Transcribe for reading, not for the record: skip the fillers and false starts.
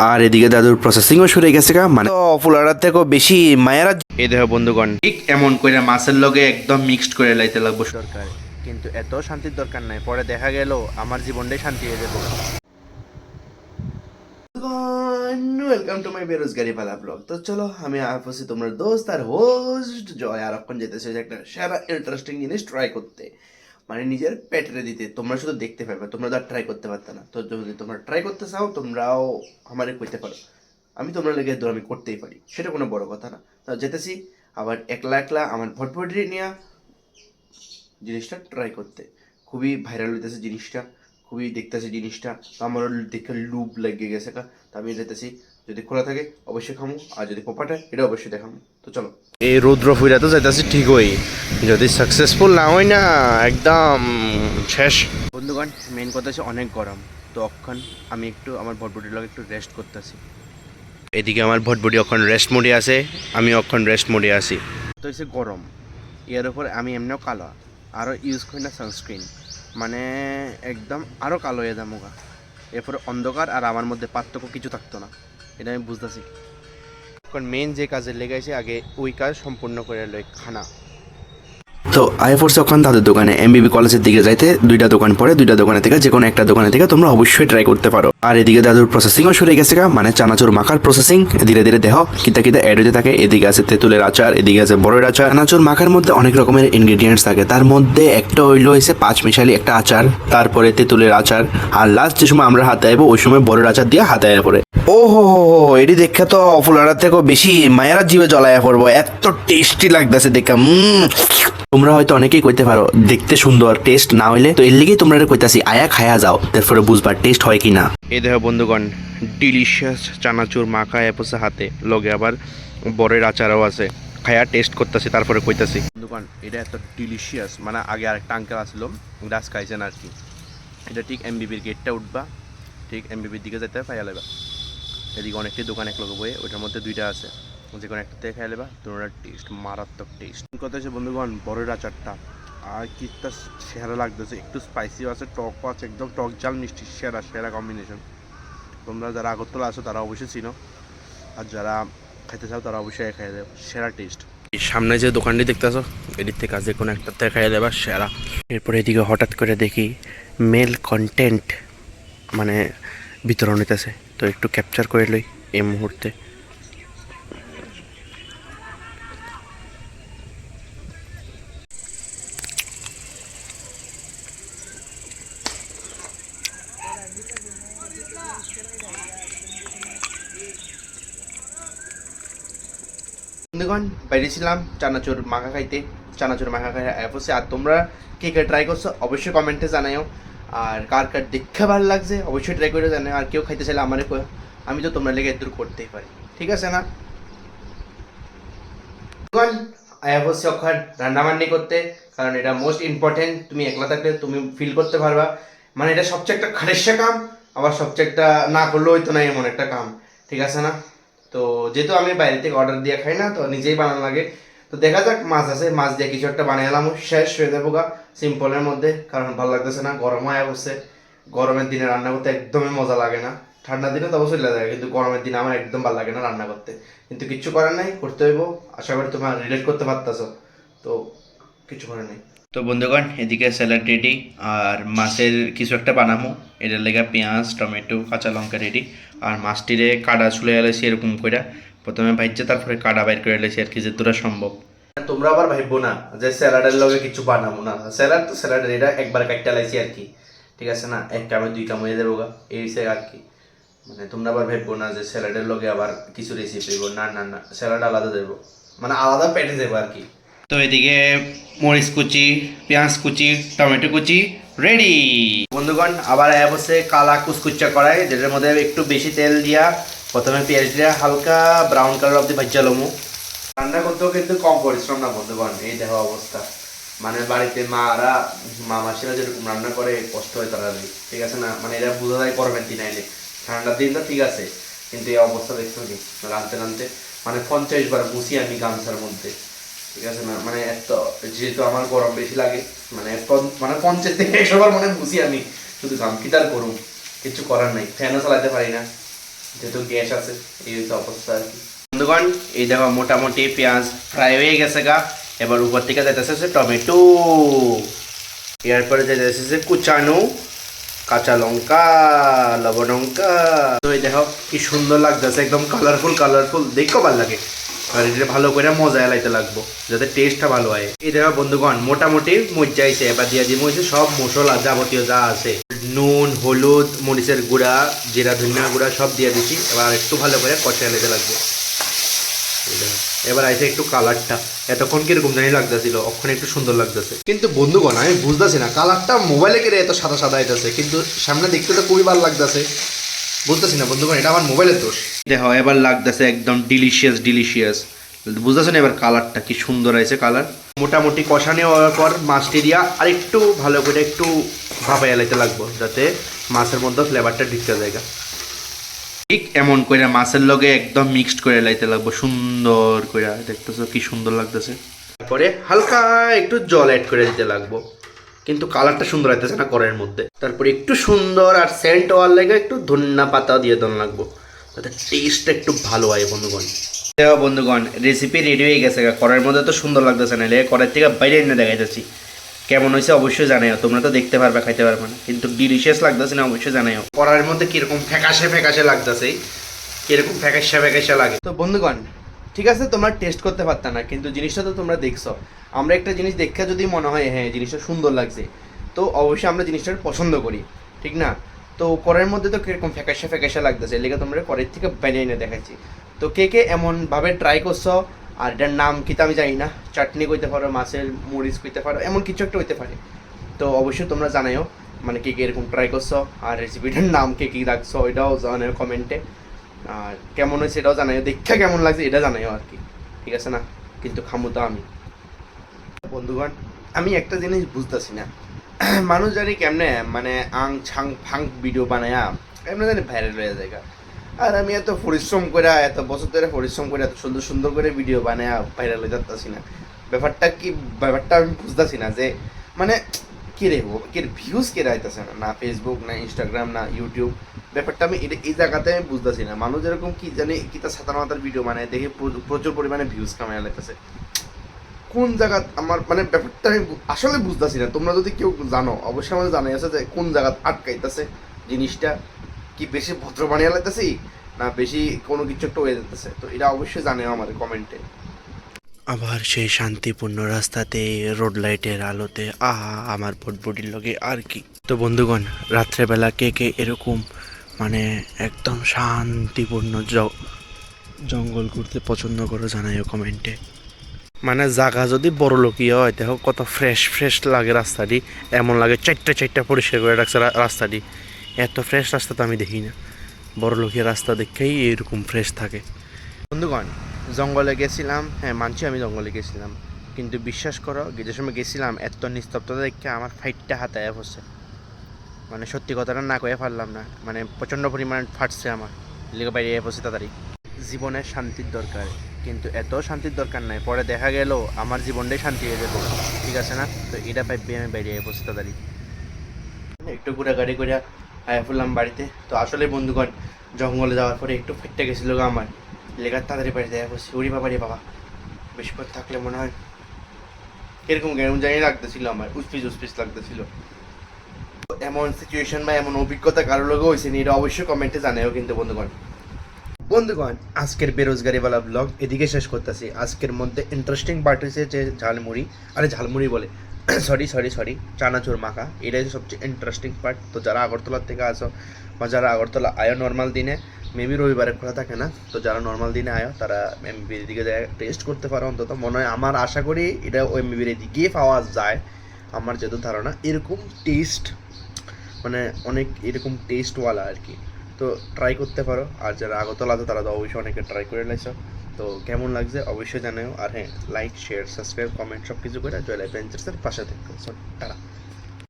আর এদিকে দাদুর প্রসেসিংও শুরু হয়ে গেছে মানে ফুলারার থেকেও বেশি মায়েরা এই দেহ বন্ধুগণ ঠিক এমন করে মাছের লগে একদম মিক্সড করে লাইতে লাগবো দরকার, কিন্তু এত শান্তির দরকার নাই, পরে দেখা গেল আমার জীবনটাই শান্তি হয়ে যাবে। ওয়েলকাম টু মাই বেরোজগারি পালা ব্লগ। তো চলো আমি আপসি তোমার দোস্ত আর হোস্ট জয়, আর এখন যেতেছে একটা সেরা ইন্টারেস্টিং জিনিস ট্রাই করতে, মানে নিজের পেটে দিতে। তোমরা শুধু দেখতে পারবে, তোমরা তো আর ট্রাই করতে পারতে না। তো যদি তোমরা ট্রাই করতে চাও তোমরাও আমারে করতে পারো, আমি তোমরা লেগে দূর আমি করতেই পারি, সেটা কোনো বড় কথা না। তো যেতেছি আবার একলা একলা আমার ভটভটি নিয়ে জিনিসটা ট্রাই করতে। খুবই ভাইরাল হইতেছে জিনিসটা, খুবই দেখতেছি জিনিসটা, তো আমার দেখে লুপ লেগে গেছে কা। তো আমি যেতেছি, যদি খোলা থাকে অবশ্যই খামো, আর যদি পোপাটা এটা অবশ্যই দেখামো। তো চলো, এই রৌদ্র ফুইরা তো যাইতেছি ঠিকই, যদি সাকসেসফুল না হয় না একদম শেষ। বন্ধুগণ মেন কথা হচ্ছে অনেক গরম, তো অক্ষণ আমি একটু আমার ভটভটির লগে একটু রেস্ট করতেছি। এদিকে আমার ভটভটি অক্ষণ রেস্ট মোডে আছে, আমি অক্ষণ রেস্ট মোডে আছি। তো হচ্ছে গরম, এর উপর আমি এমনিও কালো, আরও ইউজ করি না সানস্ক্রিন, মানে একদম আরও কালো হয়ে যাবো গা। এরপরে অন্ধকার আর আমার মধ্যে পার্থক্য কিছু থাকতো না, এটা আমি বুঝতেছি। কারণ মেন যে কাজে লেগেছে আগে ওই কাজ সম্পূর্ণ করে লই খানা। তো আই ফোর্স ওখান তাদের দোকানে এমবিবি কলেজের দিকে যাইতে দুইটা দোকান পরে, দুইটা দোকানে থেকে যে কোনো একটা দোকানে থেকে তোমরা অবশ্যই ট্রাই করতে পারো। আর এদিকে দাদুর প্রসেসিংও শুরু হয়ে গেছে মানে চানাচুর মাখার প্রসেসিং ধীরে ধীরে দেহ কিতা কিতা অ্যাড হতে থাকে। এদিকে আছে তেঁতুলের আচার, এদিকে আছে বড়ের আচার। চানাচুর মাখার মধ্যে অনেক রকমের ইনগ্রেডিয়েন্টস থাকে, তার মধ্যে একটা হইছে পাঁচ মিশালি একটা আচার, তারপরে তেঁতুলের আচার, আর লাস্ট যে সময় আমরা হাতে আইবো ওই সময় বড়ের আচার দিয়ে হাতে আয়া পড়ে। ও হো হো, এটি দেখে তো ফুলারার থেকেও বেশি মায়েরা জিভে জ্বলাইয়া পড়বো, এত টেস্টি লাগতেছে দেখে। তোমরা হয়তো অনেকেই কইতে পারো দেখতে সুন্দর, টেস্ট না হইলে, তো এর লিগেই তোমরা কইতাছি আয়া খায়া যাও, তারপরে বুঝবা টেস্ট হয় কি না। এই দেখো বন্ধুগণ ডিলিশিয়াস চানাচুর মাখা এপোসে হাতে, লগে আবার বরের আচারও আছে, খায়া টেস্ট করতেছি তারপরে কইতাছি। বন্ধুগণ এটা এত ডিলিশিয়াস, মানে আগে আরেকটা আঙ্কেল আসলো গাছ খাইছেন আর কি। এটা ঠিক এমবিবির গেটটা উঠবা, ঠিক এমবিবির দিকে যেতে পাইয়া লেবা। এদিকে অনেকটি দোকান এক লগে বইয়ে, ওইটার মধ্যে দুইটা আছে, যে কোনো একটা থেকে খাই লেবা, তোমরা টেস্ট মারাত্মক টেস্ট। কথা হচ্ছে বন্ধুগণ বড়ের আচারটা আর কিটা সেরা লাগতেছে, একটু স্পাইসিও আছে, টকও আছে, একদম টক ঝাল মিষ্টি সেরা সেরা কম্বিনেশন। তোমরা যারা আগরতলা আছো তারা অবশ্যই চিনো, আর যারা খাইতে চাও তারা অবশ্যই খাইয়ে দেবো, সেরা টেস্ট। সামনে যে দোকানটি দেখতেছো এদিক থেকে যে কোনো একটা থেকে খাইয়ে দেবা সেরা। এরপরে এদিকে হঠাৎ করে দেখি মেল কন্টেন্ট মানে বিতরণ হইতেছে, তো একটু ক্যাপচার করে লই এই মুহূর্তে। বন্ধুগণ বাইরেছিলাম চানাচুর মাখা খাইতে, চানাচুর মাখা খাই অবশ্যই। আর তোমরা কে কে ট্রাই করছো অবশ্যই কমেন্টে জানাও, আর কার কার দেখে ভালো লাগছে অবশ্যই ট্রাই করে জানাও। আর কেউ খাইতে চাইলে আমারে কয়, আমি তো তোমরা লেগে দূর করতেই পারি, ঠিক আছে না? আয়া বসে ওখান রান্নাবান্নি করতে, কারণ এটা মোস্ট ইম্পর্টেন্ট। তুমি একলা থাকলে তুমি ফিল করতে পারবা, মানে এটা সবচেয়ে একটা খারেসা কাম, আবার সবচেয়ে একটা না করলেও হইতো না এমন একটা কাম, ঠিক আছে না? তো যেহেতু আমি বাইরে থেকে অর্ডার দিয়ে খাই না, তো নিজেই বানানো লাগে। তো দেখা যাক, মাছ আছে, মাছ দিয়ে কিছু একটা বানিয়ে এলাম, শেষ হয়ে যাবো গা সিম্পলের মধ্যে, কারণ ভালো লাগতেছে না, গরম হয়ে বসছে। গরমের দিনে রান্না করতে একদমই মজা লাগে না, ঠান্ডার দিনে তো অবশ্যই লাগে, কিন্তু গরমের দিনে আমার একদম ভালো লাগে না রান্না করতে। কিন্তু কিচ্ছু করার নাই, করতে হইব। আশা করি তোমার রিলেট করতে পারতেছো, তো কিছু করার নেই। তো বন্ধুগণ এদিকে স্যালাড রেডি, আর মাছের কিছু একটা বানাবো, এটার লেগে পেঁয়াজ টমেটো কাঁচা লঙ্কা রেডি। আর মাছটিরে কাটা ছুলে এলেছি এরকম করে, প্রথমে ভাইজে তারপরে কাটা বাইর করে এলেছি আর কি, যেতটা সম্ভব। তোমরা আবার ভাইবো না যে স্যালাডের লগে কিছু বানাবো না, স্যালাড তো স্যালাডের, এটা একবার কাটতে লাইছি আর কি, ঠিক আছে না? এক কামে দুই কাম হয়ে যাবো গা, এই সে আর কি। মানে তোমরা আবার ভাববো না যে স্যালাডের লগে আবার কিছু রেসিপি দেবো, না না না, স্যালাড আলাদা দেবো, মানে আলাদা পেটে দেবো আর কি। তো এদিকে মরিচ কুচি, পেঁয়াজ কুচি, টমেটো কুচি রেডি। বন্ধুগণ আবার বসে কালা কুচকুচা করাই, যেটার মধ্যে একটু বেশি তেল দিয়া প্রথমে পেঁয়াজ দিয়া হালকা ব্রাউন কালার অব্দি ভাজ্যা লমু। রান্না করতেও কিন্তু কম পরিশ্রম না বন্ধুগণ, এই দেখো অবস্থা। মানে বাড়িতে মারা মাসিরা যেরকম রান্না করে কষ্ট হয় তারা, ঠিক আছে না? মানে এরা বোঝা যায় গরমের দিন আইলে, ঠান্ডার দিন তো ঠিক আছে, কিন্তু এই অবস্থা দেখছো কি রাঁধতে রাঁধতে মানে 50 বার মুছি আমি গামছার মধ্যে, ঠিক আছে না? মানে এত, যেহেতু আমার গরম বেশি লাগে, মানে 50 থেকে 100 বার মনে মুছি আমি শুধু গাম, কি তার করুম, কিছু করার নাই, ফ্যানও চালাতে পারি না, যেহেতু গ্যাস আছে এই হচ্ছে অবস্থা আর কি। বন্ধুগণ এই দেখো মোটামুটি পেঁয়াজ ফ্রাই হয়ে গেছে গা। এবার উপর থেকে যাইতেছে টমেটো, এরপরে যাইতেছে কুচানো কাঁচা লঙ্কা, লবণঙ্কা। তো এই দেখো কি সুন্দর লাগতেছে, একদম কালারফুল কালারফুল, দেখো ভালো লাগে। আর এটা ভালো করে মজা এলাইতে লাগবো যাতে টেস্টটা ভালো হয়। এই দেখো বন্ধুগণ মোটামুটি মজাইছে। এবার দিয়ে দিব হচ্ছে সব মশলা যাবতীয় যা আছে, নুন, হলুদ, মরিচের গুঁড়া, জিরা ধনিয়া গুঁড়া সব দিয়ে দিচ্ছি। এবার একটু ভালো করে কষা এলাইতে লাগবো। এবার আইসে একটু কালারটা, এতক্ষণ কিরকম জানি লাগতেছিল, অক্ষণ একটু সুন্দর লাগতেছে। কিন্তু বন্ধুগণ আমি বুঝতেছি না কালারটা মোবাইলে কেড়ে এত সাদা সাদা আইতেছে, কিন্তু সামনে দেখতে তো খুবই ভালো লাগতেছে। বুঝতেছি না বন্ধুগণ এটা আমার মোবাইলের দোষ। দেখো এবার লাগতেছে একদম ডিলিশিয়াস ডিলিশিয়াস, বুঝতেছেন এবার কালারটা কি সুন্দর আছে কালার। মোটামুটি কষানি হওয়ার পর মাছটি দিয়া আর একটু ভালো করে একটু ভাপাই এলাইতে লাগবো যাতে মাছের মধ্যে ফ্লেভারটা ঢুকতে যায়। ঠিক এমন করে মাছের লগে একদম মিক্সড করে লাইতে লাগবো সুন্দর করে। দেখতেছো কি সুন্দর লাগতেছে। তারপরে হালকা একটু জল অ্যাড করে দিতে লাগবো, কিন্তু কালারটা সুন্দর আসতেছে না কড়াইয়ের মধ্যে। তারপরে একটু সুন্দর আর সেন্ট হওয়ার লাগে একটু ধনিয়া পাতা দিয়ে দেওয়া লাগবো যাতে টেস্টটা একটু ভালো হয় বন্ধুগণ। বন্ধুগণ রেসিপি রেডি হয়ে গেছে, কড়াইয়ের মধ্যে তো সুন্দর লাগতেছে না, কড়াই থেকে বাইরে এনে দেখা যাচ্ছি। কেমন হয়েছে অবশ্যই জানাইও, তোমরা তো দেখতে পারবে খাইতে পারবে না, কিন্তু ডিলিশিয়াস লাগতেছে না অবশ্যই জানাইও। কড়াইয়ের মধ্যে কিরকম ফ্যাকাশে ফ্যাকাশে লাগতেছে, কিরকম ফ্যাকাশা ফ্যাকাশা লাগে। তো বন্ধুগণ ঠিক আছে তোমরা টেস্ট করতে পারতা না, কিন্তু জিনিসটা তো তোমরা দেখছো। আমরা একটা জিনিস দেখে যদি মনে হয় হ্যাঁ জিনিসটা সুন্দর লাগছে, তো অবশ্যই আমরা জিনিসটা পছন্দ করি, ঠিক না? তো কড়াইয়ের মধ্যে তো কিরকম ফ্যাকাশা ফ্যাকাশা লাগতেছে, এর লেগে তোমরা কড়াই থেকে বাইরে এনে দেখাচ্ছি। তো কে কে এমনভাবে ট্রাই করছো, আর এটার নাম কি তো আমি জানি না, চাটনি কইতে পারো, মাছের মরিচ কইতে পারো, এমন কিছু একটা হইতে পারে। তো অবশ্যই তোমরা জানাইও মানে কে কে এরকম ট্রাই করছো, আর রেসিপিটার নাম কে কী রাখছো এটাও জানাও কমেন্টে। আর কেমন হয়েছে এটাও জানাইও, দেখা কেমন লাগছে এটা জানাইও আর কি, ঠিক আছে না? কিন্তু খামু তো আমি। বন্ধুগণ আমি একটা জিনিস বুঝতেছি না, মানুষ জানি কেমনে মানে আং ছাং ফাং ভিডিও বানায় এমনি জানি ভাইরাল হয়ে যায়। আর আমি এত পরিশ্রম করে, এত বছর ধরে পরিশ্রম করে এত সুন্দর সুন্দর করে ভিডিও বানায় ভাইরাল হয়ে যাচ্ছি না। ব্যাপারটা কি, ব্যাপারটা আমি বুঝতেছি না যে মানে কে রে কে ভিউজ কে আইতেছে না, না ফেসবুক না ইনস্টাগ্রাম না ইউটিউব। ব্যাপারটা আমি এই জায়গাতে আমি বুঝতেছি না। মানুষ যেরকম কি জানি কি তার সাতার মাতার ভিডিও বানায় দেখে প্রচুর পরিমাণে ভিউজ কামাই লাগতেছে। কোন জায়গা আমার মানে ব্যাপারটা আমি আসলে বুঝতেছি না। তোমরা যদি কেউ জানো অবশ্যই আমাদের জানাই আছে যে কোন জায়গা আটকাইতেছে জিনিসটা, কি বেশি ভদ্র বানিয়ে লাগতেছি না বেশি কোনো কিছু একটা হয়ে যেতেছে। তো এটা অবশ্যই জানাও আমাদের কমেন্টে। আবার সেই শান্তিপূর্ণ রাস্তাতে রোড লাইটের আলোতে আমার বটবটির লগে আর কি। তো বন্ধুগণ রাত্রেবেলা কে কে এরকম মানে একদম শান্তিপূর্ণ জঙ্গল ঘুরতে পছন্দ করো জানাইও কমেন্টে। মানে জায়গা যদি বড় লোকই হয় দেখো কত ফ্রেশ ফ্রেশ লাগে রাস্তাটি, এমন লাগে চারটা চারটা পরিষ্কার করে রাখছে রাস্তাটি। এত ফ্রেশ রাস্তা তো আমি দেখি না, বড় লোকের রাস্তা দেখেই এরকম ফ্রেশ থাকে। বন্ধুগণ জঙ্গলে গেছিলাম, হ্যাঁ মানছি আমি জঙ্গলে গেছিলাম, কিন্তু বিশ্বাস করো যে সময় গেছিলাম এত নিস্তব্ধতা দেখে আমার ফাইটটা হাতায় বসছে। মানে সত্যি কথাটা না কয়ে পারলাম না, মানে প্রচণ্ড পরিমাণে ফাটছে আমার লেগে বাইরে বসে তাড়াতাড়ি। জীবনের শান্তির দরকার, কিন্তু এত শান্তির দরকার নাই, পরে দেখা গেল আমার জীবনটাই শান্তি হয়ে যাবে, ঠিক আছে না? তো এটা পাইবে আমি বাইরে বসে তাড়াতাড়ি একটু ঘোরাঘুরি করে আয়া পড়লাম বাড়িতে। তো আসলে বন্ধুগণ জঙ্গলে যাওয়ার পরে একটু ফেটে গেছিলো আমার লেগার, তাড়াতাড়ি বাড়িতে আয়া বসছি। ওরি বাবা রে বাবা, বেশিক্ষণ থাকলে মনে হয় এরকম কেমন জানি লাগতেছিল, আমার উসপিস উসপিস লাগতেছিল। এমন সিচুয়েশন বা এমন অভিজ্ঞতা কারোর লোক হয়েছে নি এটা অবশ্যই কমেন্টে জানাও। কিন্তু বন্ধুগণ আজকের বেরোজগারিওয়ালা ব্লগ এদিকে শেষ করতেছি। আজকের মধ্যে ইন্টারেস্টিং পার্ট হয়েছে যে ঝালমুড়ি, আরে ঝালমুড়ি বলে সরি চানাচুর মাখা, এটাই সবচেয়ে ইন্টারেস্টিং পার্ট। তো যারা আগরতলার থেকে আসো বা যারা আগরতলা আয়ো নর্মাল দিনে, মেবি রবিবারে খোলা থাকে না, তো যারা নর্মাল দিনে আয়ো তারা এমবির দিকে যায় টেস্ট করতে পারো অন্তত। মনে হয় আমার আশা করি এটা ওই এমবির দিকে পাওয়া যায়, আমার যেহেতু ধারণা এরকম টেস্ট মানে অনেক এরকম টেস্টওয়ালা আর কি। তো ট্রাই করতে পারো, আর যারা আগরতলা আছে তারা তো অবশ্যই অনেকে ট্রাই করে লাইছো। তো কেমন লাগছে অবশ্যই জানাও, আর হ্যাঁ লাইক শেয়ার সাবস্ক্রাইব কমেন্ট সব কিছু করে জয় লাইফ ভেঞ্চার্সের পাশে থাকো। টাটা।